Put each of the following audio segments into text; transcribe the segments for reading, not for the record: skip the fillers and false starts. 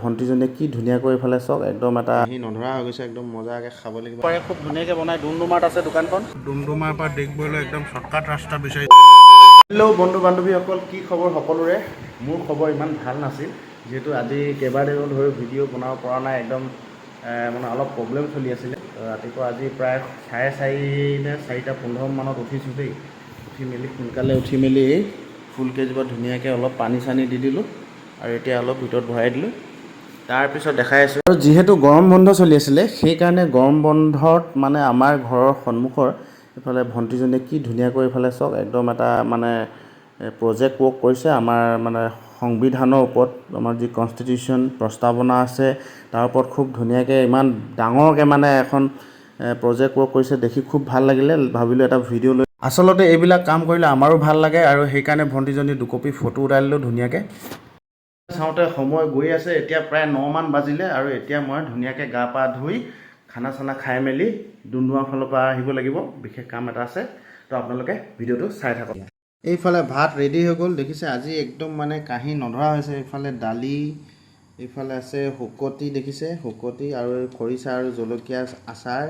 ভণ্টিজনীয়ে কি ধুনীয়াকৈ এইফালে চাওক একদম এটা নধৰা হৈ গৈছে একদম মজাকৈ খাব লাগিব পাৰে খুব ধুনীয়াকৈ বনাই ডুমডুমাত আছে দোকানখন ডুমডুমাৰ পৰা ডিগবৈলৈ একদম শ্বৰ্টকাট ৰাস্তা বিচাৰিছে হেল্ল' বন্ধু বান্ধৱীসকল কি খবৰ সকলোৰে মোৰ খবৰ ইমান ভাল নাছিল যিহেতু আজি কেইবাদিনো ধৰি ভিডিঅ' বনাব পৰা নাই একদম মানে অলপ প্ৰব্লেম চলি আছিলে ৰাতিপুৱা আজি প্ৰায় 4:30 নে 4:15 মানত উঠিছোঁ দেই উঠি মেলি সোনকালে উঠি মেলি ফুলকেইজোপা ধুনীয়াকৈ অলপ পানী চানী দি দিলোঁ আৰু এতিয়া অলপ ভিতৰত ভৰাই দিলোঁ তাৰপিছত দেখাই আছোঁ আৰু যিহেতু গৰম বন্ধ চলি আছিলে সেইকাৰণে গৰম বন্ধত মানে আমাৰ ঘৰৰ সন্মুখৰ এইফালে ভণ্টিজনীয়ে কি ধুনীয়াকৈ এইফালে চাওক একদম এটা মানে প্ৰজেক্ট ৱৰ্ক কৰিছে আমাৰ মানে সংবিধানৰ ওপৰত আমাৰ যি কনষ্টিটিউশ্যন প্ৰস্তাৱনা আছে তাৰ ওপৰত খুব ধুনীয়াকৈ ইমান ডাঙৰকৈ মানে এখন প্ৰজেক্ট ৱৰ্ক কৰিছে দেখি খুব ভাল লাগিলে ভাবিলোঁ এটা ভিডিঅ' লৈ আচলতে এইবিলাক কাম কৰিলে আমাৰো ভাল লাগে আৰু সেইকাৰণে ভণ্টিজনী দুকপি ফটো উঠাই দিলোঁ ধুনীয়াকৈ চাওঁতে সময় গৈ আছে এতিয়া প্ৰায় 9 মান বাজিলে আৰু এতিয়া মই ধুনীয়াকৈ গা পা ধুই খানা চানা খাই মেলি ডুমডুমাৰ ফালৰ পৰা আহিব লাগিব বিশেষ কাম এটা আছে তো আপোনালোকে ভিডিঅ'টো চাই থাকক এইফালে ভাত ৰেডি হৈ গ'ল দেখিছে আজি একদম মানে কাঁহী নধৰা হৈছে এইফালে দালি এইফালে আছে শুকতি দেখিছে শুকতি আৰু খৰিচা আৰু জলকীয়া আচাৰ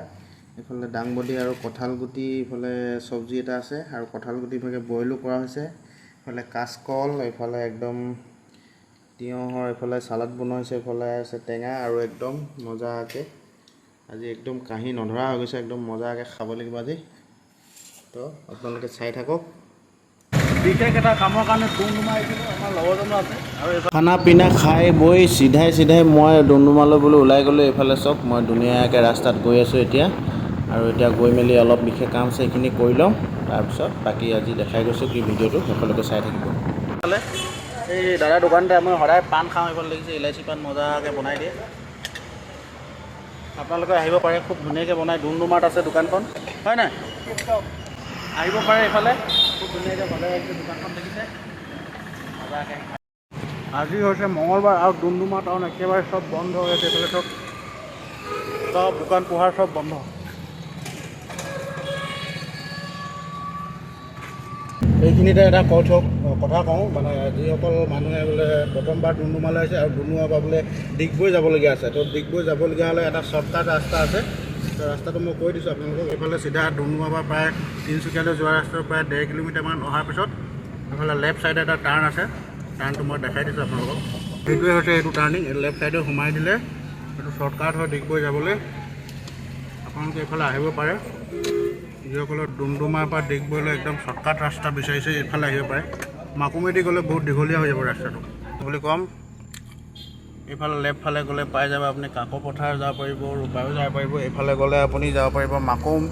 এইফালে দাংবডি আৰু কঁঠালগুটি এইফালে চব্জি এটা আছে আৰু কঁঠালগুটি ভাগে বইলো কৰা হৈছে এইফালে কাচকল এইফালে একদম তিয়হৰ এইফালে চালাড বনোৱা হৈছে এইফালে আছে টেঙা আৰু একদম মজাকৈ আজি একদম কাঁহী নধৰা হৈ গৈছে একদম মজাকৈ খাব লাগিব আজি তো আপোনালোকে চাই থাকক বিশেষ এটা কামৰ কাৰণে ডুমডুমা আহিছিলোঁ আমাৰ লগৰজনো আছে আৰু খানা পিনা খাই বৈ চিধাই মই ডুমডুমালৈ বোলো ওলাই গ'লোঁ এইফালে চাওক মই ধুনীয়াকৈ ৰাস্তাত গৈ আছোঁ এতিয়া আৰু এতিয়া গৈ মেলি অলপ বিশেষ কাম আছে সেইখিনি কৰি লওঁ তাৰপিছত বাকী আজি দেখাই গৈছোঁ কি ভিডিঅ'টো সকলোকে চাই থাকিব এই দাদাৰ দোকানতে মই সদায় পাণ খাওঁ এইফালে দেখিছে ইলাচি পাণ মজাকৈ বনাই দিয়ে আপোনালোকে আহিব পাৰে খুব ধুনীয়াকৈ বনাই ডুমডুমাত আছে দোকানখন হয় নাই আহিব পাৰে এইফালে খুব ধুনীয়াকৈ বনাই আহিছে দোকানখন দেখিছে মজাকৈ আজি হৈছে মঙলবাৰ আৰু ডুমডুমা টাউন একেবাৰে চব বন্ধ হৈ আছে এইফালে চব দোকান পোহাৰ চব বন্ধ এইখিনিতে এটা কথা কওঁ মানে যিসকল মানুহে বোলে প্ৰথমবাৰ ডুমডুমালৈ আহিছে আৰু ডুমডুমাৰ পৰা বোলে ডিগবৈ যাবলগীয়া আছে তো ডিগবৈ যাবলগীয়া হ'লে এটা শ্বৰ্টকাট ৰাস্তা আছে তো ৰাস্তাটো মই কৈ দিছোঁ আপোনালোকক এইফালে চিধা ডুমডুমাৰ পৰা প্ৰায় তিনিচুকীয়ালৈ যোৱা ৰাস্তাটো প্ৰায় 1.5 কিলোমিটাৰমান অহাৰ পিছত এইফালে লেফ্ট ছাইডে এটা টাৰ্ণ আছে টাৰ্ণটো মই দেখাই দিছোঁ আপোনালোকক সেইটোৱে হৈছে এইটো টাৰ্ণিং এই লেফ্ট ছাইডে সোমাই দিলে এইটো শ্বৰ্টকাট হয় ডিগবৈ যাবলৈ আপোনালোকে এইফালে আহিব পাৰে যিসকলৰ ডুমডুমাৰ পৰা ডিগবৈলৈ একদম শ্বৰ্টকাট ৰাস্তা বিচাৰিছে এইফালে আহিব পাৰে মাকুমেদি গ'লে বহুত দীঘলীয়া হৈ যাব ৰাস্তাটো বুলি ক'ম এইফালে লেফ্ট ফালে গ'লে পাই যাব আপুনি কাকপথাৰ যাব পাৰিব ৰূপায়ো যাব পাৰিব এইফালে গ'লে আপুনি যাব পাৰিব মাকুম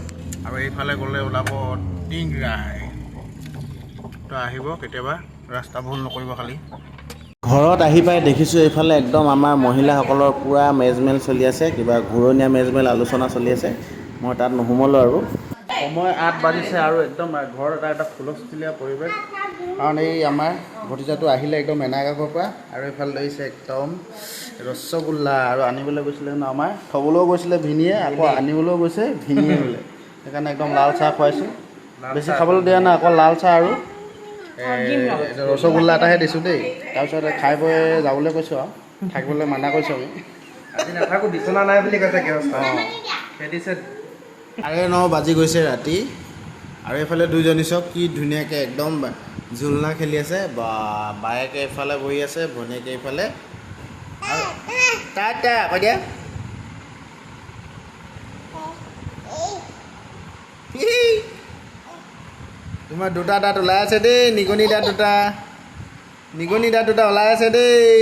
আৰু এইফালে গ'লে ওলাব টিংৰাই তো আহিব কেতিয়াবা ৰাস্তা ভুল নকৰিব খালি ঘৰত আহি পাই দেখিছোঁ এইফালে একদম আমাৰ মহিলাসকলৰ পূৰা মেজমেল চলি আছে কিবা ঘূৰণীয়া মেজমেল আলোচনা চলি আছে মই তাত নোসোমালোঁ আৰু সময় 8 বাজিছে আৰু একদম ঘৰত এটা হুলস্থুলীয়া পৰিৱেশ কাৰণ এই আমাৰ ভতিজাটো আহিলে একদম এনাগাগৰ পৰা আৰু এইফালে লৈছে একদম ৰসগোল্লা আৰু আনিবলৈ গৈছিলে ন আমাৰ থ'বলৈও গৈছিলে ভিনিয়ে আকৌ আনিবলৈও গৈছে ভিনিয়ে বোলে সেইকাৰণে একদম লাল চাহ খুৱাইছোঁ বেছি খাবলৈ দিয়া নাই অকল লাল চাহ আৰু ৰসগোল্লা এটাহে দিছোঁ দেই তাৰপিছত খাই বৈ যাবলৈ কৈছোঁ আৰু থাকিবলৈ মানা কৰিছোঁ আমি আজি নাথাকোঁ বিচনা নাই বুলি কৈছে দিছে 9:30 বাজি গৈছে ৰাতি আৰু এইফালে দুইজনী চব কি ধুনীয়াকৈ একদম ঝুলনা খেলি আছে বা বায়েকে এইফালে বহি আছে ভনীয়েকে এইফালে টাটা কৈ দিয়া তোমাৰ দুটা দাঁত ওলাই আছে দেই নিগনি দাঁত দুটা ওলাই আছে দেই